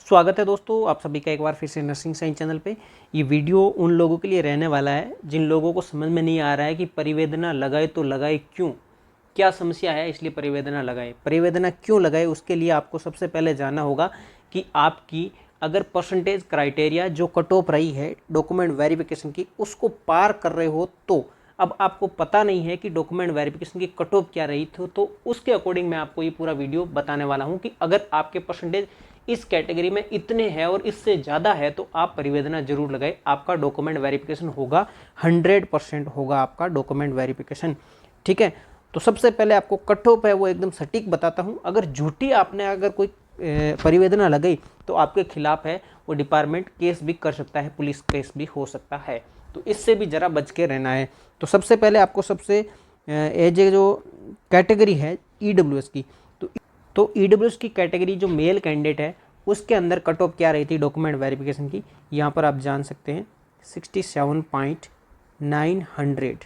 स्वागत है दोस्तों, आप सभी का एक बार फिर से नर्सिंग साइंस चैनल पे। ये वीडियो उन लोगों के लिए रहने वाला है जिन लोगों को समझ में नहीं आ रहा है कि परिवेदना लगाए तो लगाए क्यों, क्या समस्या है इसलिए परिवेदना लगाए, परिवेदना क्यों लगाए। उसके लिए आपको सबसे पहले जानना होगा कि आपकी अगर परसेंटेज क्राइटेरिया जो कट ऑफ रही है डॉक्यूमेंट वेरिफिकेशन की उसको पार कर रहे हो तो अब आपको पता नहीं है कि डॉक्यूमेंट वेरिफिकेशन की कट ऑफ क्या रही थी, तो उसके अकॉर्डिंग मैं आपको ये पूरा वीडियो बताने वाला हूँ कि अगर आपके परसेंटेज इस कैटेगरी में इतने हैं और इससे ज़्यादा है तो आप परिवेदना जरूर लगाए, आपका डॉक्यूमेंट वेरिफिकेशन होगा, 100% होगा आपका डॉक्यूमेंट वेरिफिकेशन। ठीक है, तो सबसे पहले आपको कट ऑफ है वो एकदम सटीक बताता हूँ। अगर झूठी आपने अगर कोई परिवेदना लगाई तो आपके खिलाफ है वो डिपार्टमेंट केस भी कर सकता है, पुलिस केस भी हो सकता है, तो इससे भी ज़रा बच के रहना है। तो सबसे पहले आपको सबसे एज जो कैटेगरी है EWS की, तो EWS की कैटेगरी जो मेल कैंडिडेट है उसके अंदर कट ऑफ क्या रही थी डॉक्यूमेंट वेरिफिकेशन की, यहाँ पर आप जान सकते हैं 67.900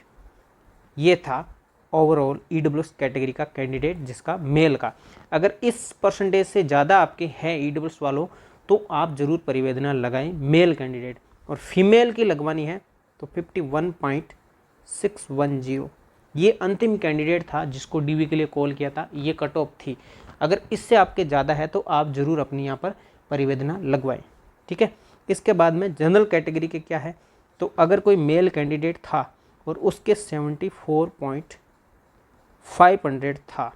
ये था ओवरऑल EWS कैटेगरी का कैंडिडेट जिसका मेल का। अगर इस परसेंटेज से ज़्यादा आपके हैं EWS वालों तो आप ज़रूर परिवेदना लगाएं मेल कैंडिडेट, और फीमेल की लगवानी है तो 51.610 ये अंतिम कैंडिडेट था जिसको DV के लिए कॉल किया था, ये कट ऑफ थी। अगर इससे आपके ज़्यादा है तो आप ज़रूर अपनी यहाँ पर परिवेदना लगवाएं। ठीक है, इसके बाद में जनरल कैटेगरी के क्या है, तो अगर कोई मेल कैंडिडेट था और उसके 74.500 था,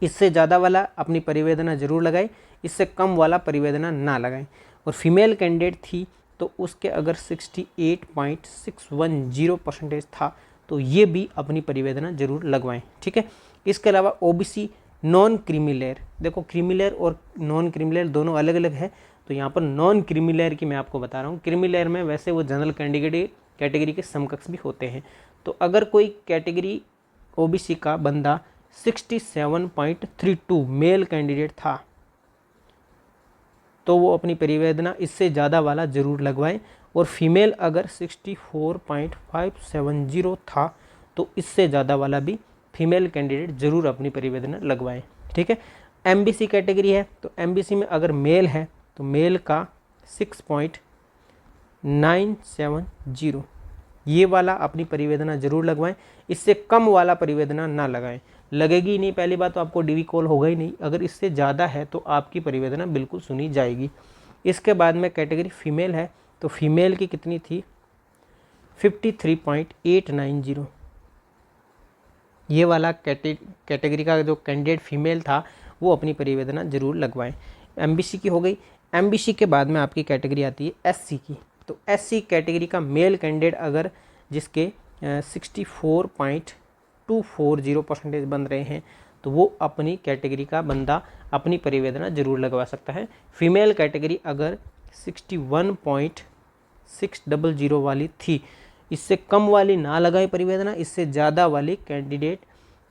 इससे ज़्यादा वाला अपनी परिवेदना जरूर लगाए, इससे कम वाला परिवेदना ना लगाएं। और फीमेल कैंडिडेट थी तो उसके अगर 68.610 परसेंटेज था तो ये भी अपनी परिवेदना जरूर लगवाएं। ठीक है, इसके अलावा OBC नॉन क्रीमी, देखो क्रीमी और नॉन क्रीमी दोनों अलग अलग है, तो यहाँ पर नॉन क्रीमी की मैं आपको बता रहा हूँ। क्रीमी में वैसे वो जनरल कैटेगरी के समकक्ष भी होते हैं। तो अगर कोई कैटेगरी OBC का बंदा 67.32 मेल कैंडिडेट था तो वो अपनी परिवेदना इससे ज़्यादा वाला ज़रूर लगवाएं, और फीमेल अगर 64.570 था तो इससे ज़्यादा वाला भी फीमेल कैंडिडेट ज़रूर अपनी परिवेदना लगवाएं। ठीक है, MBC कैटेगरी है तो MBC में अगर मेल है तो मेल का 6.970 ये वाला अपनी परिवेदना जरूर लगवाएं, इससे कम वाला परिवेदना ना लगाएं, लगेगी नहीं। पहली बात तो आपको DV कॉल होगा ही नहीं, अगर इससे ज़्यादा है तो आपकी परिवेदना बिल्कुल सुनी जाएगी। इसके बाद में कैटेगरी फीमेल है तो फीमेल की कितनी थी 53.890 ये वाला कैटेगरी का जो कैंडिडेट फीमेल था वो अपनी परिवेदना जरूर लगवाएं। MBC की हो गई। MBC के बाद में आपकी कैटेगरी आती है SC की, तो SC कैटेगरी का मेल कैंडिडेट अगर जिसके 64.240 परसेंटेज बन रहे हैं तो वो अपनी कैटेगरी का बंदा अपनी परिवेदना जरूर लगवा सकता है। फीमेल कैटेगरी अगर 61.600 वाली थी, इससे कम वाली ना लगाए परिवेदना, इससे ज़्यादा वाली कैंडिडेट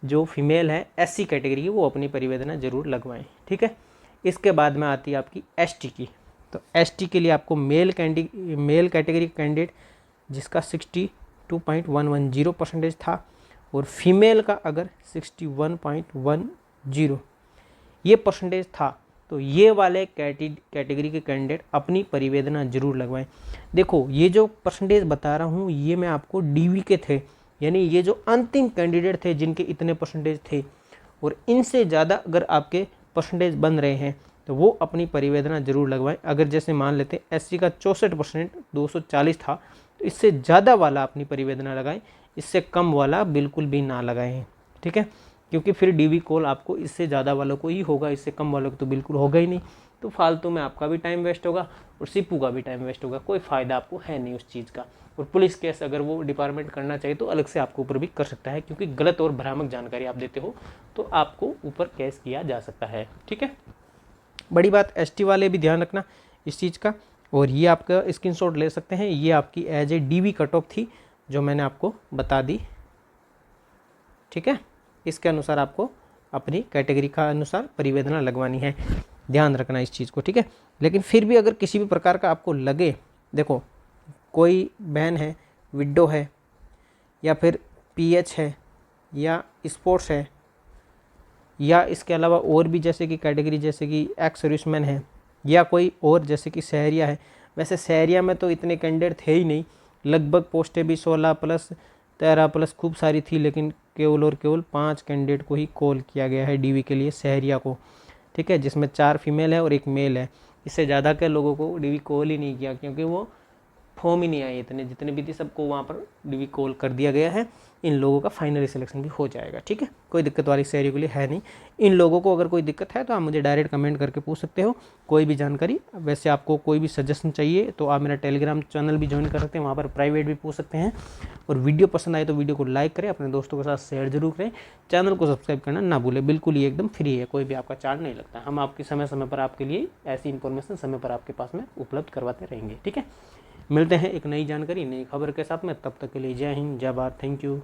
जो फीमेल है SC कैटेगरी की वो अपनी परिवेदना जरूर लगवाएं। ठीक है, इसके बाद में आती है आपकी ST की, तो ST के लिए आपको मेल कैटेगरी कैंडिडेट जिसका 62.110 परसेंटेज था और फीमेल का अगर 61.10 ये परसेंटेज था तो ये वाले कैटेगरी के कैंडिडेट अपनी परिवेदना जरूर लगवाएं। देखो ये जो परसेंटेज बता रहा हूँ ये मैं आपको DV के थे, यानी ये जो अंतिम कैंडिडेट थे जिनके इतने परसेंटेज थे, और इनसे ज़्यादा अगर आपके परसेंटेज बन रहे हैं तो वो अपनी परिवेदना जरूर लगवाएं। अगर जैसे मान लेते हैं SC का 64% 240 था तो इससे ज़्यादा वाला अपनी परिवेदना लगाएं, इससे कम वाला बिल्कुल भी ना लगाएं। ठीक है, क्योंकि फिर DV कॉल आपको इससे ज़्यादा वालों को ही होगा, इससे कम वालों को तो बिल्कुल होगा ही नहीं, तो फालतू में आपका भी टाइम वेस्ट होगा और सिपू का भी टाइम वेस्ट होगा, कोई फ़ायदा आपको है नहीं उस चीज़ का। और पुलिस केस अगर वो डिपार्टमेंट करना चाहिए तो अलग से आपको ऊपर भी कर सकता है, क्योंकि गलत और भ्रामक जानकारी आप देते हो तो आपको ऊपर केस किया जा सकता है। ठीक है, बड़ी बात ST वाले भी ध्यान रखना इस चीज़ का, और ये आपका स्क्रीनशॉट ले सकते हैं, ये आपकी as a DV cut off थी जो मैंने आपको बता दी। ठीक है, इसके अनुसार आपको अपनी कैटेगरी का अनुसार परिवेदना लगवानी है, ध्यान रखना इस चीज़ को। ठीक है, लेकिन फिर भी अगर किसी भी प्रकार का आपको लगे, देखो कोई बहन है, विडो है, या फिर PH है, या स्पोर्ट्स है, या इसके अलावा और भी जैसे कि कैटेगरी जैसे कि एक्स सर्विसमैन है, या कोई और जैसे कि सहरिया है। वैसे सहरिया में तो इतने कैंडिडेट थे ही नहीं, लगभग पोस्टें भी 16+ 13+ खूब सारी थी, लेकिन केवल और केवल 5 कैंडिडेट को ही कॉल किया गया है डीवी के लिए सहरिया को, ठीक है, जिसमें 4 फीमेल है और 1 मेल है। इससे ज़्यादा के लोगों को डीवी कॉल ही नहीं किया, क्योंकि वो फॉर्म ही नहीं आए, इतने जितने भी थी सबको वहाँ पर डीवी कॉल कर दिया गया है। इन लोगों का फाइनली सिलेक्शन भी हो जाएगा, ठीक है, कोई दिक्कत वाली शहरी के लिए है नहीं। इन लोगों को अगर कोई दिक्कत है तो आप मुझे डायरेक्ट कमेंट करके पूछ सकते हो कोई भी जानकारी। वैसे आपको कोई भी सजेशन चाहिए तो आप मेरा टेलीग्राम चैनल भी ज्वाइन कर सकते हैं, वहाँ पर प्राइवेट भी पूछ सकते हैं। और वीडियो पसंद आए तो वीडियो को लाइक करें, अपने दोस्तों के साथ शेयर जरूर करें, चैनल को सब्सक्राइब करना ना भूलें। बिल्कुल ये एकदम फ्री है, कोई भी आपका चार्ज नहीं लगता। हम आपकी समय समय पर आपके लिए ऐसी इन्फॉर्मेशन समय पर आपके पास में उपलब्ध करवाते रहेंगे, ठीक है। मिलते हैं एक नई जानकारी नई खबर के साथ में, तब तक के लिए जय हिंद जय भारत, थैंक यू।